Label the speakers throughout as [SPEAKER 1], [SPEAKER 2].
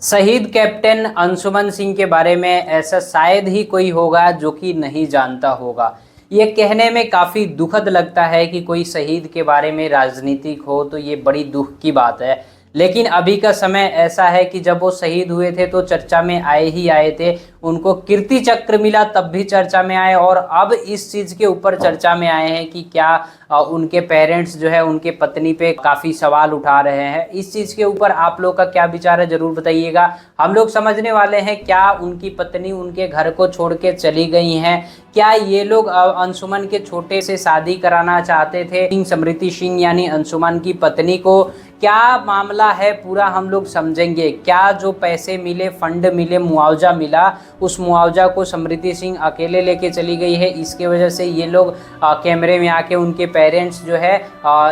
[SPEAKER 1] शहीद कैप्टन अंशुमन सिंह के बारे में ऐसा शायद ही कोई होगा जो कि नहीं जानता होगा। ये कहने में काफ़ी दुखद लगता है कि कोई शहीद के बारे में राजनीतिक हो, तो ये बड़ी दुख की बात है। लेकिन अभी का समय ऐसा है कि जब वो शहीद हुए थे तो चर्चा में आए ही आए थे। उनको कीर्ति चक्र मिला तब भी चर्चा में आए, और अब इस चीज़ के ऊपर चर्चा में आए हैं कि क्या उनके पेरेंट्स जो है उनके पत्नी पे काफ़ी सवाल उठा रहे हैं। इस चीज़ के ऊपर आप लोग का क्या विचार है, ज़रूर बताइएगा। हम लोग समझने वाले हैं, क्या उनकी पत्नी उनके घर को छोड़ के चली गई हैं? क्या ये लोग अंशुमन के छोटे से शादी कराना चाहते थे समृति सिंह यानी अंशुमन की पत्नी को? क्या मामला है पूरा हम लोग समझेंगे। क्या जो पैसे मिले, फंड मिले, मुआवजा मिला, उस मुआवजा को समृति सिंह अकेले लेके चली गई है, इसके वजह से ये लोग कैमरे में आके उनके पेरेंट्स जो है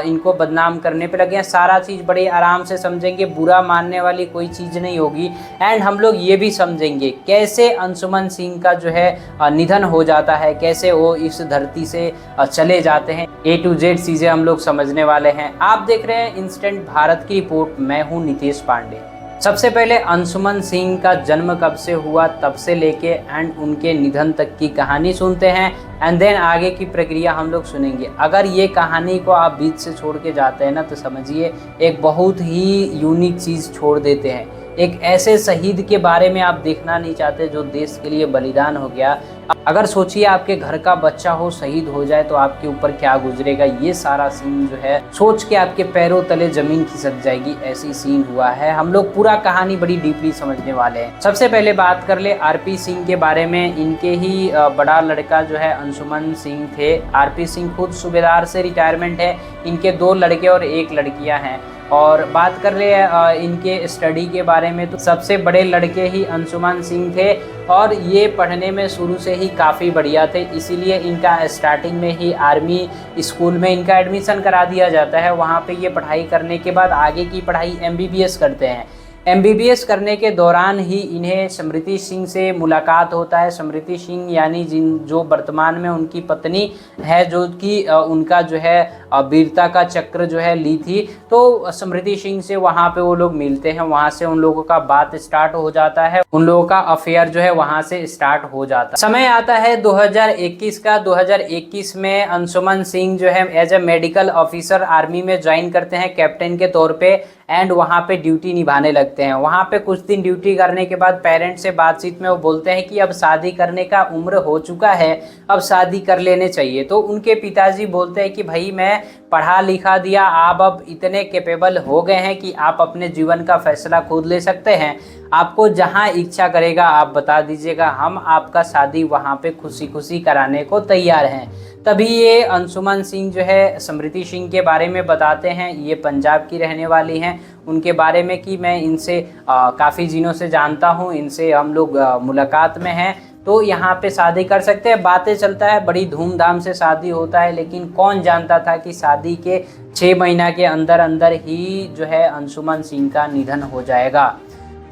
[SPEAKER 1] इनको बदनाम करने पे लगे हैं। सारा चीज़ बड़े आराम से समझेंगे, बुरा मानने वाली कोई चीज़ नहीं होगी। एंड हम लोग ये भी समझेंगे कैसे अंशुमन सिंह का जो है निधन हो जाता है, कैसे वो इस धरती से चले जाते हैं। A to Z चीज़ें हम लोग समझने वाले हैं। आप देख रहे हैं इंस्टेंट भारत की रिपोर्ट, मैं हूं नितेश पांडे। सबसे पहले अंशुमन सिंह का जन्म कब से हुआ, तब से लेके एंड उनके निधन तक की कहानी सुनते हैं, एंड देन आगे की प्रक्रिया हम लोग सुनेंगे। अगर ये कहानी को आप बीच से छोड़ के जाते हैं ना, तो समझिए एक बहुत ही यूनिक चीज़ छोड़ देते हैं। एक ऐसे शहीद के बारे में आप देखना नहीं चाहते जो देश के लिए बलिदान हो गया। अगर सोचिए आपके घर का बच्चा हो, शहीद हो जाए, तो आपके ऊपर क्या गुजरेगा। ये सारा सीन जो है सोच के आपके पैरों तले जमीन खिसक जाएगी, ऐसी सीन हुआ है। हम लोग पूरा कहानी बड़ी डीपली समझने वाले हैं। सबसे पहले बात कर ले आरपी सिंह के बारे में। इनके ही बड़ा लड़का जो है अंशुमन सिंह थे। आरपी सिंह खुद सूबेदार से रिटायरमेंट है। इनके 2 लड़के और 1 लड़कियां हैं। और बात कर ले इनके स्टडी के बारे में, तो सबसे बड़े लड़के ही अंशुमन सिंह थे, और ये पढ़ने में शुरू से ही काफ़ी बढ़िया थे। इसीलिए इनका स्टार्टिंग में ही आर्मी स्कूल में इनका एडमिशन करा दिया जाता है। वहाँ पे ये पढ़ाई करने के बाद आगे की पढ़ाई MBBS करते हैं। MBBS करने के दौरान ही इन्हें समृति सिंह से मुलाकात होता है। समृति सिंह यानी जो वर्तमान में उनकी पत्नी है, जो कि उनका जो है वीरता का चक्र जो है ली थी। तो समृति सिंह से वहाँ पे वो लोग मिलते हैं, वहाँ से उन लोगों का बात स्टार्ट हो जाता है, उन लोगों का अफेयर जो है वहाँ से स्टार्ट हो जाता है। समय आता है 2021 का। 2021 में अंशुमन सिंह जो है as a medical officer army में ज्वाइन करते हैं कैप्टन के तौर पे, एंड वहाँ पे ड्यूटी निभाने लगते हैं। वहाँ पे कुछ दिन ड्यूटी करने के बाद पेरेंट्स से बातचीत में वो बोलते हैं कि अब शादी करने का उम्र हो चुका है, अब शादी कर लेने चाहिए। तो उनके पिताजी बोलते हैं कि भाई मैं पढ़ा लिखा दिया, आप अब इतने कैपेबल हो गए हैं कि आप अपने जीवन का फैसला खुद ले सकते हैं। आपको जहाँ इच्छा करेगा आप बता दीजिएगा, हम आपका शादी वहाँ पे खुशी खुशी कराने को तैयार हैं। तभी ये अंशुमन सिंह जो है समृति सिंह के बारे में बताते हैं। ये पंजाब की रहने वाली हैं। उनके बारे में कि मैं इनसे काफ़ी दिनों से जानता हूँ, इनसे हम लोग मुलाकात में हैं, तो यहाँ पे शादी कर सकते हैं। बातें चलता है, बड़ी धूमधाम से शादी होता है। लेकिन कौन जानता था कि शादी के 6 महीना के अंदर अंदर ही जो है अंशुमन सिंह का निधन हो जाएगा।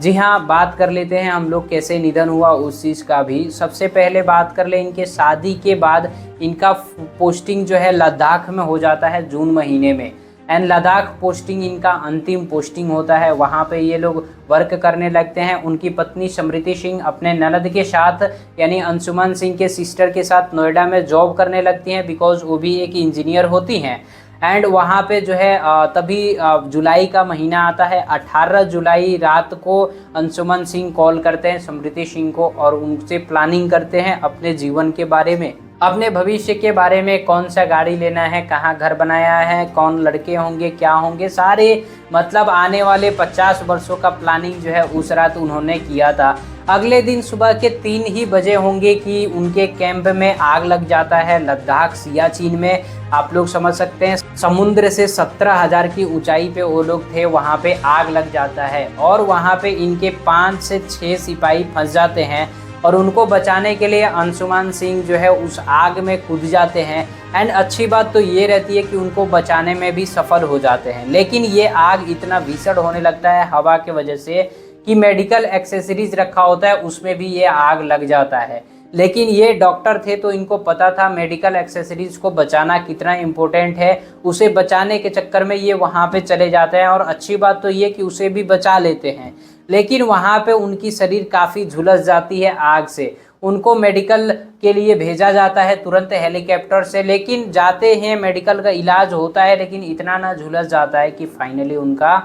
[SPEAKER 1] जी हाँ, बात कर लेते हैं हम लोग कैसे निधन हुआ उस चीज़ का भी। सबसे पहले बात कर ले इनके शादी के बाद इनका पोस्टिंग जो है लद्दाख में हो जाता है जून महीने में। एंड लद्दाख पोस्टिंग इनका अंतिम पोस्टिंग होता है। वहाँ पे ये लोग वर्क करने लगते हैं। उनकी पत्नी समृति सिंह अपने ननद के साथ यानी अंशुमन सिंह के सिस्टर के साथ नोएडा में जॉब करने लगती हैं, बिकॉज वो भी एक इंजीनियर होती हैं। एंड वहाँ पे जो है तभी जुलाई का महीना आता है। 18 जुलाई रात को अंशुमन सिंह कॉल करते हैं समृति सिंह को, और उनसे प्लानिंग करते हैं अपने जीवन के बारे में, अपने भविष्य के बारे में। कौन सा गाड़ी लेना है, कहाँ घर बनाया है, कौन लड़के होंगे, क्या होंगे, सारे मतलब आने वाले 50 वर्षों का प्लानिंग जो है उस रात उन्होंने किया था। अगले दिन सुबह के 3 ही बजे होंगे कि उनके कैंप में आग लग जाता है लद्दाख सियाचिन में। आप लोग समझ सकते हैं, समुद्र से 17,000 की ऊंचाई पे वो लोग थे, वहाँ पे आग लग जाता है, और वहाँ पे इनके 5 से 6 सिपाही फंस जाते हैं, और उनको बचाने के लिए अंशुमन सिंह जो है उस आग में कूद जाते हैं। एंड अच्छी बात तो ये रहती है कि उनको बचाने में भी सफल हो जाते हैं। लेकिन ये आग इतना भीषण होने लगता है हवा के वजह से कि मेडिकल एक्सेसरीज रखा होता है उसमें भी ये आग लग जाता है। लेकिन ये डॉक्टर थे तो इनको पता था मेडिकल एक्सेसरीज को बचाना कितना इम्पोर्टेंट है। उसे बचाने के चक्कर में ये वहाँ पे चले जाते हैं, और अच्छी बात तो ये कि उसे भी बचा लेते हैं। लेकिन वहाँ पे उनकी शरीर काफ़ी झुलस जाती है आग से। उनको मेडिकल के लिए भेजा जाता है तुरंत हेलीकॉप्टर से, लेकिन जाते हैं, मेडिकल का इलाज होता है, लेकिन इतना ना झुलस जाता है कि फाइनली उनका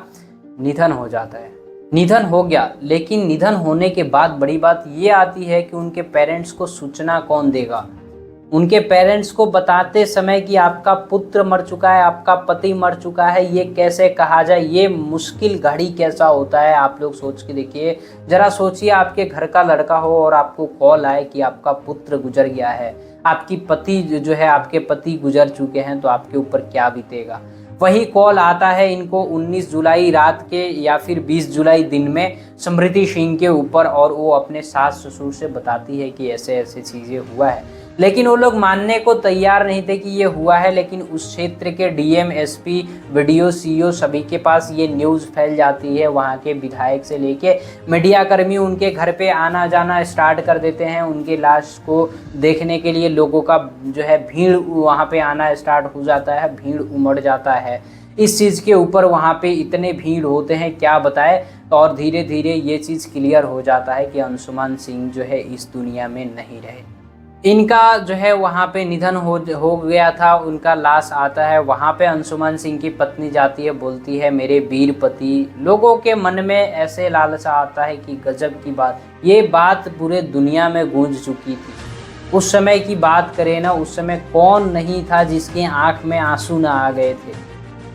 [SPEAKER 1] निधन हो जाता है। निधन हो गया, लेकिन निधन होने के बाद बड़ी बात ये आती है कि उनके पेरेंट्स को सूचना कौन देगा। उनके पेरेंट्स को बताते समय कि आपका पुत्र मर चुका है, आपका पति मर चुका है, ये कैसे कहा जाए, ये मुश्किल घड़ी कैसा होता है, आप लोग सोच के देखिए। जरा सोचिए, आपके घर का लड़का हो और आपको कॉल आए कि आपका पुत्र गुजर गया है, आपकी पति जो है आपके पति गुजर चुके हैं, तो आपके ऊपर क्या बीतेगा। वही कॉल आता है इनको 19 जुलाई रात के या फिर 20 जुलाई दिन में स्मृति सिंह के ऊपर, और वो अपने सास ससुर से बताती है कि ऐसे ऐसे चीज़ें हुआ है। लेकिन वो लोग मानने को तैयार नहीं थे कि ये हुआ है, लेकिन उस क्षेत्र के डीएम, एसपी, वीडियो, सीओ सभी के पास ये न्यूज़ फैल जाती है। वहाँ के विधायक से लेके मीडिया कर्मी उनके घर पे आना जाना स्टार्ट कर देते हैं। उनके लाश को देखने के लिए लोगों का जो है भीड़ वहाँ पे आना स्टार्ट हो जाता है, भीड़ उमड़ जाता है। इस चीज़ के ऊपर वहाँ पे इतने भीड़ होते हैं क्या बताए, और धीरे धीरे ये चीज़ क्लियर हो जाता है कि अंशुमान सिंह जो है इस दुनिया में नहीं रहे। इनका जो है वहाँ पे निधन हो गया था, उनका लाश आता है। वहाँ पे अंशुमान सिंह की पत्नी जाती है, बोलती है मेरे वीर पति। लोगों के मन में ऐसे लालसा आता है कि गजब की बात, ये बात पूरे दुनिया में गूंज चुकी थी। उस समय की बात करें ना, उस समय कौन नहीं था जिसकी आंख में आंसू ना आ गए थे।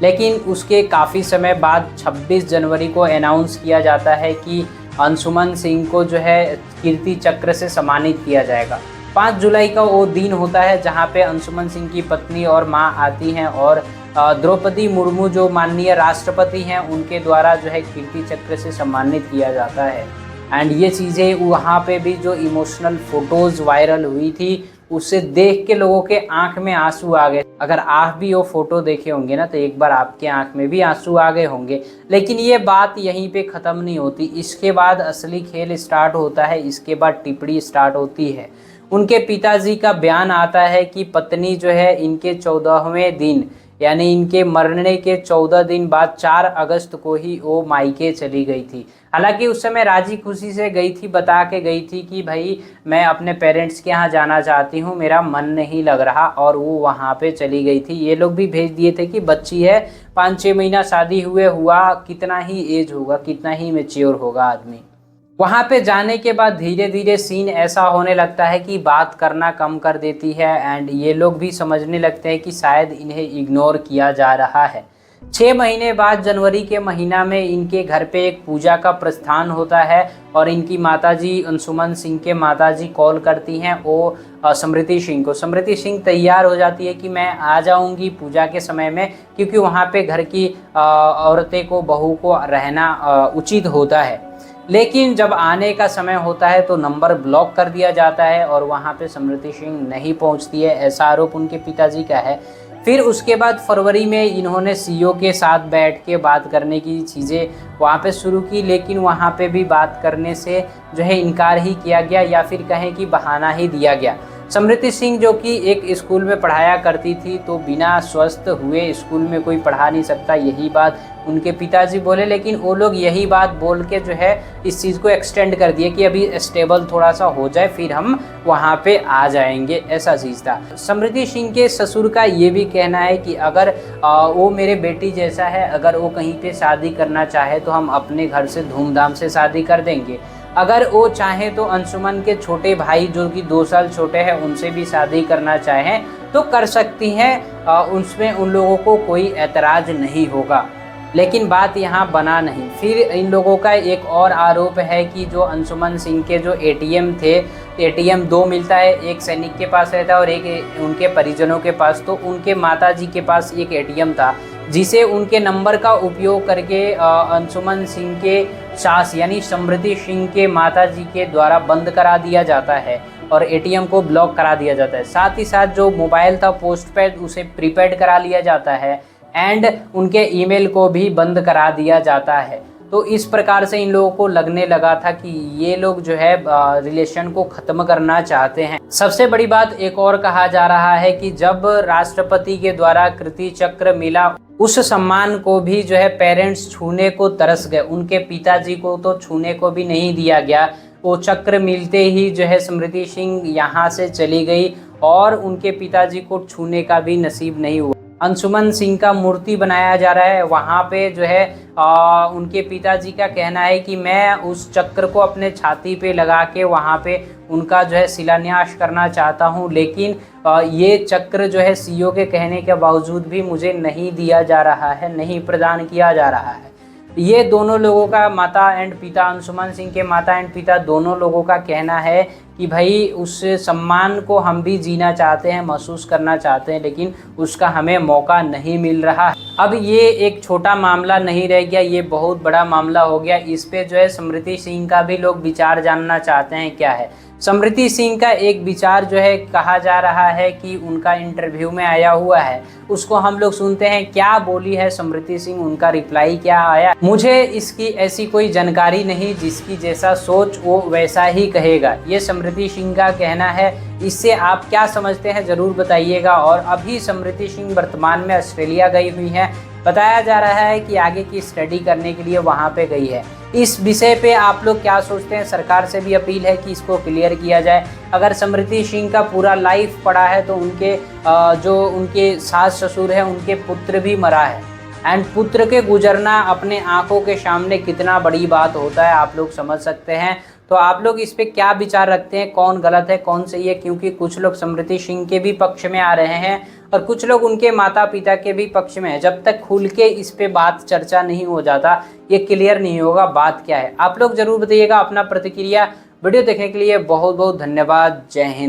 [SPEAKER 1] लेकिन उसके काफ़ी समय बाद 26 जनवरी को अनाउंस किया जाता है कि अंशुमान सिंह को जो है कीर्ति चक्र से सम्मानित किया जाएगा। 5 जुलाई का वो दिन होता है जहाँ पे अंशुमान सिंह की पत्नी और माँ आती हैं, और द्रौपदी मुर्मू जो माननीय राष्ट्रपति हैं उनके द्वारा जो है कीर्ति चक्र से सम्मानित किया जाता है। एंड ये चीज़ें वहाँ पे भी जो इमोशनल फ़ोटोज़ वायरल हुई थी, उससे देख के लोगों के आंख में आंसू आ गए। अगर आप भी वो फ़ोटो देखे होंगे ना, तो एक बार आपके आंख में भी आंसू आ गए होंगे। लेकिन ये बात यहीं पे ख़त्म नहीं होती, इसके बाद असली खेल स्टार्ट होता है। इसके बाद टिप्पणी स्टार्ट होती है। उनके पिताजी का बयान आता है कि पत्नी जो है इनके 14वें दिन, यानी इनके मरने के 14 दिन बाद 4 अगस्त को ही वो मायके चली गई थी। हालांकि उस समय राजी खुशी से गई थी, बता के गई थी कि भाई मैं अपने पेरेंट्स के यहाँ जाना चाहती हूँ, मेरा मन नहीं लग रहा, और वो वहाँ पे चली गई थी। ये लोग भी भेज दिए थे कि बच्ची है, 5-6 महीना शादी हुआ, कितना ही एज होगा, कितना ही मैच्योर होगा आदमी। वहाँ पे जाने के बाद धीरे धीरे सीन ऐसा होने लगता है कि बात करना कम कर देती है, एंड ये लोग भी समझने लगते हैं कि शायद इन्हें इग्नोर किया जा रहा है। 6 महीने बाद जनवरी के महीना में इनके घर पे एक पूजा का प्रस्थान होता है, और इनकी माताजी अंशुमान सिंह के माताजी कॉल करती हैं वो स्मृति सिंह को। स्मृति सिंह तैयार हो जाती है कि मैं आ जाऊंगी पूजा के समय में, क्योंकि वहाँ पे घर की औरतें को, बहू को रहना उचित होता है। लेकिन जब आने का समय होता है तो नंबर ब्लॉक कर दिया जाता है, और वहाँ पे स्मृति सिंह नहीं पहुँचती है, ऐसा आरोप उनके पिताजी का है। फिर उसके बाद फरवरी में इन्होंने सीईओ के साथ बैठ के बात करने की चीज़ें वहाँ पे शुरू की, लेकिन वहाँ पे भी बात करने से जो है इनकार ही किया गया, या फिर कहें कि बहाना ही दिया गया। स्मृति सिंह जो कि एक स्कूल में पढ़ाया करती थी, तो बिना स्वस्थ हुए स्कूल में कोई पढ़ा नहीं सकता, यही बात उनके पिताजी बोले। लेकिन वो लोग यही बात बोल के जो है इस चीज़ को एक्सटेंड कर दिए कि अभी स्टेबल थोड़ा सा हो जाए फिर हम वहाँ पे आ जाएंगे, ऐसा चीज़ था। स्मृति सिंह के ससुर का ये भी कहना है कि अगर वो मेरे बेटी जैसा है, अगर वो कहीं पे शादी करना चाहे तो हम अपने घर से धूमधाम से शादी कर देंगे। अगर वो चाहें तो अंशुमान के छोटे भाई जो कि 2 साल छोटे हैं उनसे भी शादी करना चाहें तो कर सकती हैं, उसमें उन लोगों को कोई ऐतराज़ नहीं होगा। लेकिन बात यहाँ बना नहीं। फिर इन लोगों का एक और आरोप है कि जो अंशुमान सिंह के जो एटीएम थे, एटीएम 2 मिलता है, एक सैनिक के पास रहता है और एक उनके परिजनों के पास। तो उनके माताजी के पास एक एटीएम था जिसे उनके नंबर का उपयोग करके अंशुमान सिंह के सास यानी स्मृति सिंह के माताजी के द्वारा बंद करा दिया जाता है और एटीएम को ब्लॉक करा दिया जाता है। साथ ही साथ जो मोबाइल था पोस्टपेड उसे प्रीपेड करा लिया जाता है एंड उनके ईमेल को भी बंद करा दिया जाता है। तो इस प्रकार से इन लोगों को लगने लगा था कि ये लोग जो है रिलेशन को ख़त्म करना चाहते हैं। सबसे बड़ी बात एक और कहा जा रहा है कि जब राष्ट्रपति के द्वारा कीर्ति चक्र मिला उस सम्मान को भी जो है पेरेंट्स छूने को तरस गए, उनके पिताजी को तो छूने को भी नहीं दिया गया। वो चक्र मिलते ही जो है स्मृति सिंह यहाँ से चली गई और उनके पिताजी को छूने का भी नसीब नहीं हुआ। अंशुमन सिंह का मूर्ति बनाया जा रहा है, वहाँ पे जो है उनके पिताजी का कहना है कि मैं उस चक्र को अपने छाती पे लगा के वहाँ पे उनका जो है शिलान्यास करना चाहता हूँ, लेकिन ये चक्र जो है सीईओ के कहने के बावजूद भी मुझे नहीं दिया जा रहा है, नहीं प्रदान किया जा रहा है। ये दोनों लोगों का, माता एंड पिता, अंशुमन सिंह के माता एंड पिता दोनों लोगों का कहना है कि भाई उस सम्मान को हम भी जीना चाहते हैं, महसूस करना चाहते हैं, लेकिन उसका हमें मौका नहीं मिल रहा है। अब ये एक छोटा मामला नहीं रह गया, ये बहुत बड़ा मामला हो गया। इस पे जो है स्मृति सिंह का भी लोग विचार जानना चाहते हैं क्या है। स्मृति सिंह का एक विचार जो है, कहा जा रहा है कि उनका इंटरव्यू में आया हुआ है, उसको हम लोग सुनते हैं क्या बोली है स्मृति सिंह, उनका रिप्लाई क्या आया। मुझे इसकी ऐसी कोई जानकारी नहीं, जिसकी जैसा सोच वो वैसा ही कहेगा, ये स्मृति सिंह का कहना है। इससे आप क्या समझते हैं ज़रूर बताइएगा। और अभी स्मृति सिंह वर्तमान में ऑस्ट्रेलिया गई हुई हैं, बताया जा रहा है कि आगे की स्टडी करने के लिए वहाँ पे गई है। इस विषय पे आप लोग क्या सोचते हैं? सरकार से भी अपील है कि इसको क्लियर किया जाए। अगर स्मृति सिंह का पूरा लाइफ पड़ा है तो उनके जो उनके सास ससुर हैं, उनके पुत्र भी मरा है, एंड पुत्र के गुजरना अपने आंखों के सामने कितना बड़ी बात होता है, आप लोग समझ सकते हैं। तो आप लोग इस पे क्या विचार रखते हैं, कौन गलत है कौन सही है? क्योंकि कुछ लोग स्मृति सिंह के भी पक्ष में आ रहे हैं और कुछ लोग उनके माता पिता के भी पक्ष में है। जब तक खुल के इस पे बात चर्चा नहीं हो जाता, ये क्लियर नहीं होगा बात क्या है। आप लोग जरूर बताइएगा अपना प्रतिक्रिया। वीडियो देखने के लिए बहुत बहुत धन्यवाद। जय हिंद।